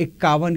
51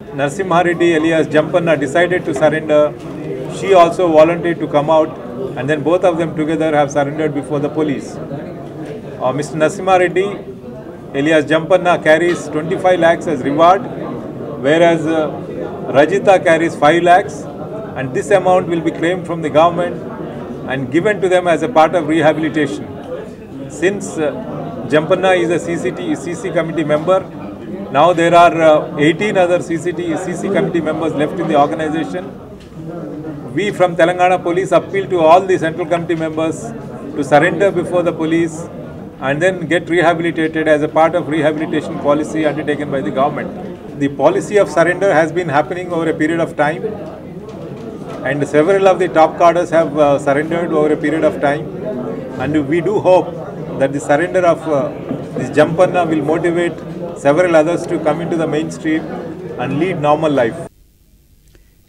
Narasimha Reddy alias Jampanna decided to surrender. She also volunteered to come out, and then both of them together have surrendered before the police. Mr. Narasimha Reddy alias Jampanna carries 25 lakhs as reward, whereas Rajita carries 5 lakhs, and this amount will be claimed from the government and given to them as a part of rehabilitation. Since Jampanna is a CC committee member, now there are 18 other CC committee members left in the organization. We from Telangana Police appeal to all the central committee members to surrender before the police and then get rehabilitated as a part of rehabilitation policy undertaken by the government. The policy of surrender has been happening over a period of time, and several of the top cadres have surrendered over a period of time, and we do hope that the surrender of this Jampanna will motivate several others to come into the mainstream and lead normal life.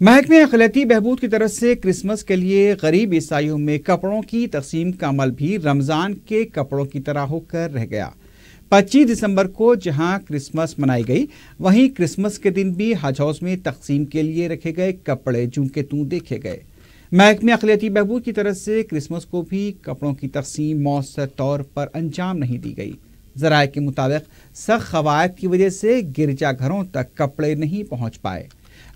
محکمہ اقلیتی بہبود کی طرف سے Christmas کے لیے غریب عیسائیوں میں کپڑوں کی تقسیم کا عمل بھی رمضان کے کپڑوں کی طرح ہو کر رہ گیا۔ 25 دسمبر کو جہاں کرسمس منائی گئی، وہیں کرسمس کے دن بھی حج ہاؤس میں تقسیم کے لیے رکھے گئے کپڑے جوں کے توں دیکھے گئے۔ محکمہ اقلیتی بہبود کی طرف سے کرسمس کو بھی کپڑوں کی تقسیم مؤثر طور پر انجام نہیں دی گئی۔ ذرائع کے مطابق سخت قواعد کی وجہ سے گرجا گھروں تک کپڑے نہیں پہنچ پائے۔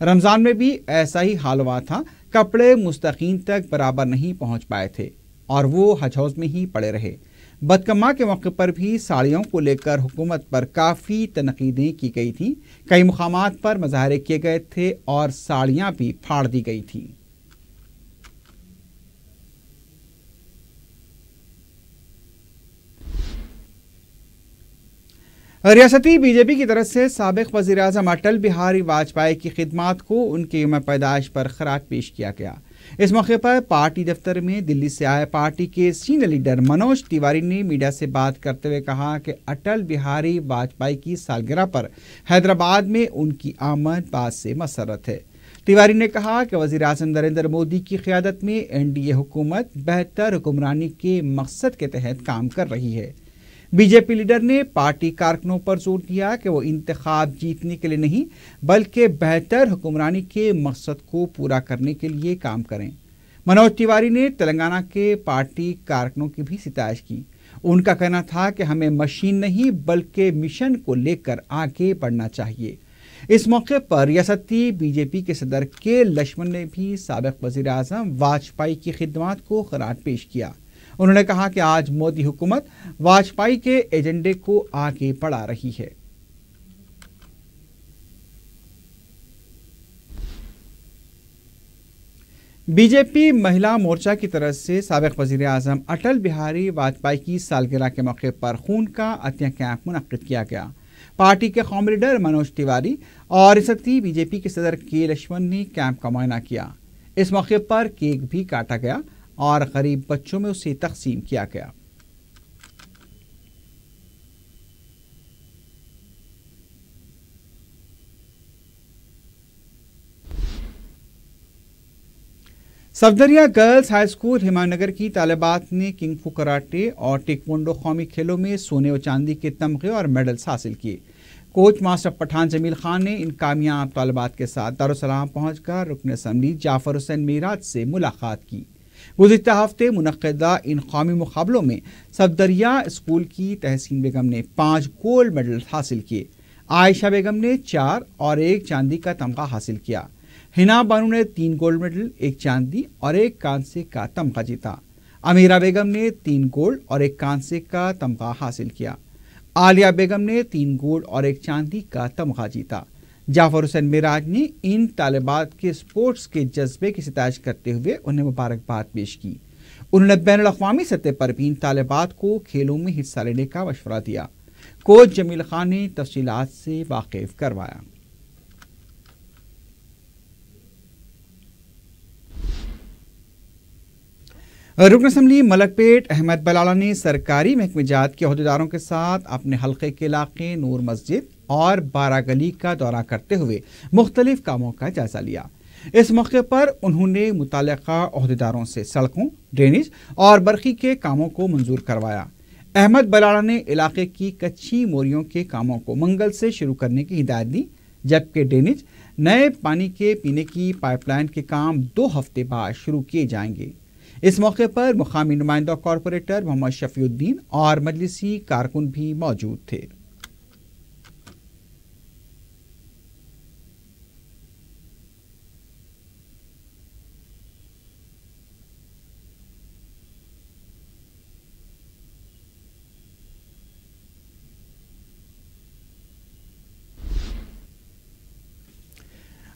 رمضان میں بھی ایسا ہی حال ہوا تھا، کپڑے مستقیم تک برابر نہیں پہنچ پائے تھے اور وہ حج ہاؤس میں ہی پڑے رہے۔ بدکما کے موقع پر بھی ساڑیوں کو لے کر حکومت پر کافی تنقیدیں کی گئی تھیں، کئی مقامات پر مظاہرے کیے گئے تھے اور ساڑیاں بھی پھاڑ دی گئی تھیں۔ ریاستی بی جے پی کی طرف سے سابق وزیر اعظم اٹل بہاری واجپئی کی خدمات کو ان کے یوم پیدائش پر خراج پیش کیا گیا۔ اس موقع پر پارٹی دفتر میں دلی سے آئے پارٹی کے سینئر لیڈر منوج تیواری نے میڈیا سے بات کرتے ہوئے کہا کہ اٹل بہاری واجپئی کی سالگرہ پر حیدرآباد میں ان کی آمد باعث سے مسرت ہے۔ تیواری نے کہا کہ وزیر اعظم نریندر مودی کی قیادت میں این-ڈی-اے حکومت بہتر حکمرانی کے مقصد کے تحت کام کر رہی ہے۔ بی جے پی لیڈر نے پارٹی کارکنوں پر زور دیا کہ وہ انتخاب جیتنے کے لیے نہیں بلکہ بہتر حکمرانی کے مقصد کو پورا کرنے کے لیے کام کریں۔ منوج تیواری نے تلنگانہ کے پارٹی کارکنوں کی بھی ستائش کی۔ ان کا کہنا تھا کہ ہمیں مشین نہیں بلکہ مشن کو لے کر آگے بڑھنا چاہیے۔ اس موقع پر ریاستی بی جے پی کے صدر کے لکشمن نے بھی سابق وزیر اعظم واجپئی کی خدمات کو خراج پیش کیا۔ انہوں نے کہا کہ آج مودی حکومت واجپئی کے ایجنڈے کو آگے بڑھا رہی ہے۔ بی جے پی مہیلا مورچہ کی طرف سے سابق وزیر اعظم اٹل بہاری واجپئی کی سالگرہ کے موقع پر خون کا عطیہ کیمپ منعقد کیا گیا۔ پارٹی کے قومی لیڈر منوج تیواری اور ریاستی بی جے پی کے صدر کے لکشمن نے کیمپ کا معائنہ کیا۔ اس موقع پر کیک بھی کاٹا گیا اور غریب بچوں میں اسے تقسیم کیا گیا۔ Safdariya girls high school Humayun Nagar کی طالبات نے کنگ فو کراٹے اور ٹیکوانڈو قومی کھیلوں میں سونے و چاندی کے تمغے اور میڈلز حاصل کیے۔ کوچ ماسٹر پٹھان جمیل خان نے ان کامیاب طالبات کے ساتھ دارالسلام پہنچ کر رکن اسمبلی جعفر حسین میراج سے ملاقات کی۔ گزشتہ ہفتے منعقدہ ان قومی مقابلوں میں صفدریہ اسکول کی تحسین بیگم نے 5 گولڈ میڈل حاصل کیے۔ عائشہ بیگم نے 4 اور 1 چاندی کا تمغہ حاصل کیا۔ حنا بانو نے 3 گولڈ میڈل، 1 چاندی اور 1 کانسے کا تمغہ جیتا۔ امیرہ بیگم نے 3 گولڈ اور 1 کانسے کا تمغہ حاصل کیا۔ عالیہ بیگم نے 3 گولڈ اور 1 چاندی کا تمغہ جیتا۔ جعفر حسین میراج نے ان طالبات کے اسپورٹس کے جذبے کی ستائش کرتے ہوئے انہیں مبارکباد پیش کی۔ انہوں نے بین الاقوامی سطح پر بھی ان طالبات کو کھیلوں میں حصہ لینے کا مشورہ دیا۔ کوچ جمیل خان نے تفصیلات سے واقف کروایا۔ رکن اسمبلی ملک پیٹ احمد بلالہ نے سرکاری محکمہ جات کے عہدیداروں کے ساتھ اپنے حلقے کے علاقے نور مسجد اور بارہ گلی کا دورہ کرتے ہوئے مختلف کاموں کا جائزہ لیا۔ اس موقع پر انہوں نے متعلقہ عہدیداروں سے سڑکوں، ڈرینیج اور برقی کے کاموں کو منظور کروایا۔ احمد بلالہ نے علاقے کی کچی موریوں کے کاموں کو منگل سے شروع کرنے کی ہدایت دی، جبکہ ڈرینیج، نئے پانی کے پینے کی پائپ لائن کے کام 2 ہفتے بعد شروع کیے جائیں گے۔ اس موقع پر مقامی نمائندہ کارپوریٹر محمد شفیع الدین اور مجلسی کارکن بھی موجود تھے۔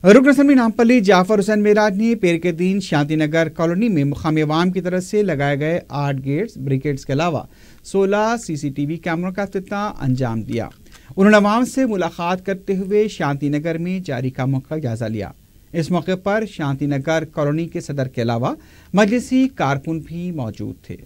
رکن اسمبلی نامپلی جعفر حسین میراج نے پیر کے دن شانتی نگر کالونی میں مقامی عوام کی طرف سے لگائے گئے 8 گیٹس، بریکیڈز کے علاوہ 16 CCTV کیمروں کا افتتاح انجام دیا۔ انہوں نے عوام سے ملاقات کرتے ہوئے شانتی نگر میں جاری کاموں کا جائزہ لیا۔ اس موقع پر شانتی نگر کالونی کے صدر کے علاوہ مجلسی کارکن بھی موجود تھے۔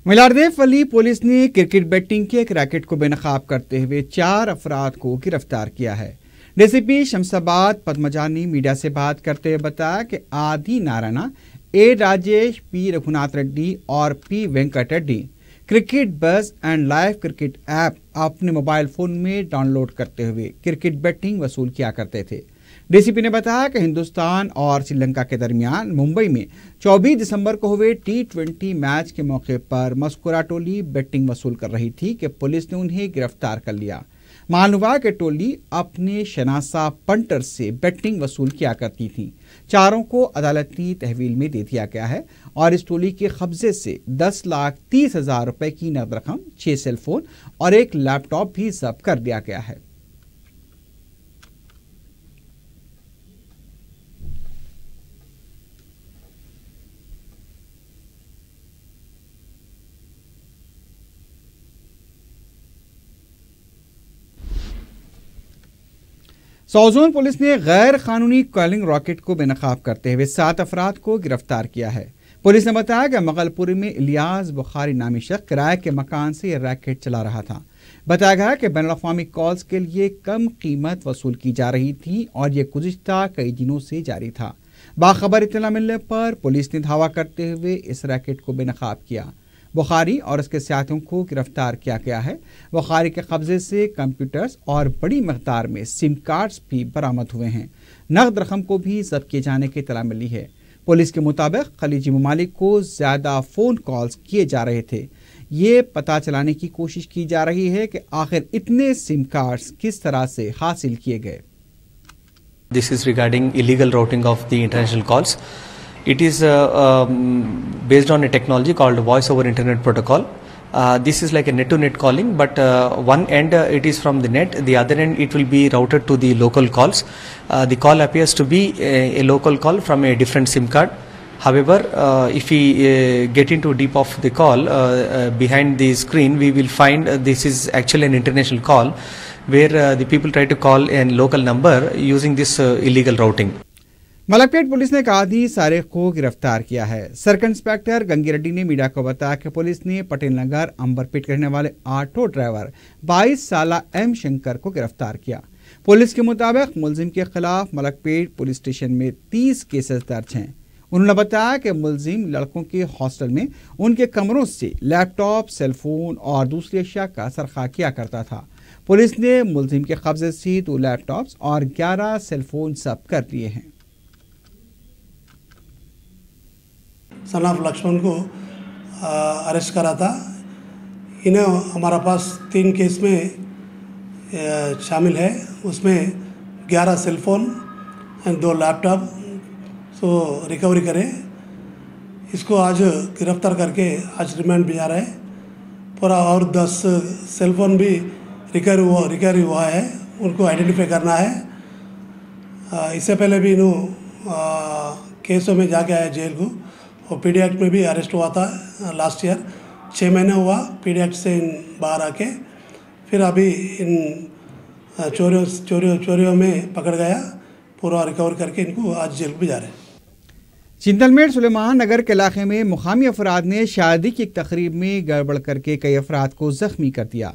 ملاردیف ولی پولیس نے کرکٹ بیٹنگ کے ایک ریکٹ کو بے نقاب کرتے ہوئے 4 افراد کو گرفتار کیا ہے۔ ڈی سی پی شمس آباد پدمجا نے میڈیا سے بات کرتے ہوئے بتایا کہ آدی نارائنا، اے راجیش، پی رگھوناتھ ریڈی اور پی وینکٹ ریڈی کرکٹ بز اینڈ لائیو کرکٹ ایپ اپنے موبائل فون میں ڈاؤن لوڈ کرتے ہوئے کرکٹ بیٹنگ وصول کیا کرتے تھے۔ ڈی سی پی نے بتایا کہ ہندوستان اور سری لنکا کے درمیان ممبئی میں 24 دسمبر کو ہوئے T20 میچ کے موقع پر مذکورہ ٹولی بیٹنگ وصول کر رہی تھی کہ پولیس نے انہیں گرفتار کر لیا۔ معلوم ہوا کہ ٹولی اپنے شناسا پنٹر سے بیٹنگ وصول کیا کرتی تھی۔ چاروں کو عدالتی تحویل میں دے دیا گیا ہے اور اس ٹولی کے قبضے سے 10,30,000 روپے کی نقد رقم، 6 سیل فون اور ایک لیپ ٹاپ بھی ضبط کر لیا گیا ہے۔ ساؤزون پولیس نے غیر قانونی کالنگ راکٹ کو بے نقاب کرتے ہوئے 7 افراد کو گرفتار کیا ہے۔ پولیس نے بتایا کہ مغل پوری میں الیاس بخاری نامی شخص کرائے کے مکان سے یہ ریکٹ چلا رہا تھا۔ بتایا گیا کہ بین الاقوامی کالز کے لیے کم قیمت وصول کی جا رہی تھی اور یہ گزشتہ کئی دنوں سے جاری تھا۔ باخبر اطلاع ملنے پر پولیس نے دھاوا کرتے ہوئے اس ریکٹ کو بے نقاب کیا۔ بخاری اور اس کے ساتھیوں کو گرفتار کیا گیا ہے۔ بخاری کے قبضے سے کمپیوٹرز اور بڑی مقدار میں سم کارڈز بھی برآمد ہوئے ہیں۔ نقد رقم کو بھی ضبط کیے جانے کی اطلاع ملی ہے۔ پولیس کے مطابق خلیجی ممالک کو زیادہ فون کالز کیے جا رہے تھے۔ یہ پتہ چلانے کی کوشش کی جا رہی ہے کہ آخر اتنے سم کارڈز کس طرح سے حاصل کیے گئے۔ This is regarding illegal routing of the international calls. It is based on a technology called voice over internet protocol. This is like a net-to-net calling, but one end it is from the net, the other end it will be routed to the local calls. The call appears to be a local call from a different SIM card. However, if we get into deep of the call, behind the screen we will find this is actually an international call where the people try to call a local number using this illegal routing. Malakpet police نے قاضی سارق کو گرفتار کیا ہے۔ Circle inspector Gangi Reddy نے media کو بتایا کہ پولیس نے پٹیل نگر امبر پیٹ کے رہنے والے آٹو ڈرائیور 22 سالہ ایم شنکر کو گرفتار کیا۔ پولیس کے مطابق ملزم کے خلاف ملک پیٹ پولیس اسٹیشن میں 30 کیسز درج ہیں۔ انہوں نے بتایا کہ ملزم لڑکوں کے ہاسٹل میں ان کے کمروں سے لیپ ٹاپ، سیل فون اور دوسری اشیاء کا سرقہ کیا کرتا تھا۔ پولیس نے ملزم کے قبضے سے 2 لیپ ٹاپس اور 11 سیل فون ضبط کر لیے ہیں۔ سن آف لکشمن کو اریسٹ کرا تھا۔ انہیں ہمارا پاس 3 کیس میں شامل ہے، اس میں 11 cell phone and 2 laptop so recovery کرے۔ اس کو آج گرفتار کر کے آج ریمانڈ بھی جا رہا ہے پورا، اور 10 سیل فون بھی ریکوری ہوا ہے، ان کو آئیڈینٹیفائی کرنا ہے۔ اس سے پہلے بھی انہوں کیسوں میں جا کے آیا جیل کو، اور پی ڈی ایکٹ میں بھی اریسٹ ہوا تھا لاسٹ ایئر، 6 مہینے ہوا پی ڈی ایکٹ سے ان باہر آ کے، پھر ابھی ان چوریوں میں پکڑ گیا، پورا ریکور کر کے ان کو آج جیل بھی جا رہے ہیں۔ چندل میڑ سلیمان نگر کے علاقے میں مقامی افراد نے شادی کی ایک تقریب میں گڑبڑ کر کے کئی افراد کو زخمی کر دیا۔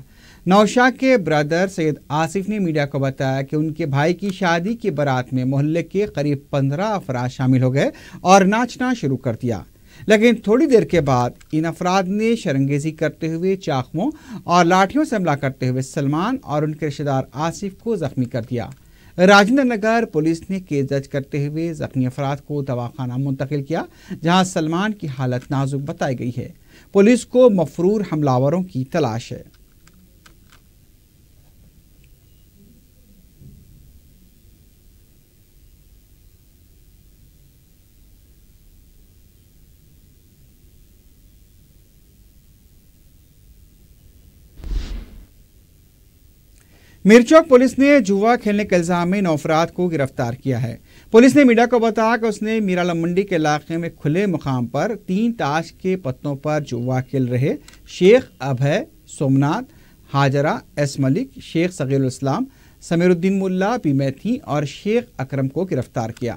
نوشا کے برادر سید آصف نے میڈیا کو بتایا کہ ان کے بھائی کی شادی کی بارات میں محلے کے قریب 15 افراد شامل ہو گئے اور ناچنا شروع کر دیا، لیکن تھوڑی دیر کے بعد ان افراد نے شرنگیزی کرتے ہوئے چاقوؤں اور لاٹھیوں سے حملہ کرتے ہوئے سلمان اور ان کے رشتہ دار آصف کو زخمی کر دیا۔ راجندر نگر پولیس نے کیس درج کرتے ہوئے زخمی افراد کو دواخانہ منتقل کیا، جہاں سلمان کی حالت نازک بتائی گئی ہے۔ پولیس کو مفرور حملہ آوروں کی تلاش ہے۔ میرچوک پولیس نے جوا کھیلنے کے الزام میں 9 افراد کو گرفتار کیا ہے۔ پولیس نے میڈیا کو بتایا کہ اس نے میرالم منڈی کے علاقے میں کھلے مقام پر 3 تاش کے پتوں پر جوا کھیل رہے شیخ ابھے، سومناتھ، ہاجرہ، ایس ملک، شیخ صغیر الاسلام، سمیر الدین ملا، بی میتھی اور شیخ اکرم کو گرفتار کیا۔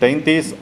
33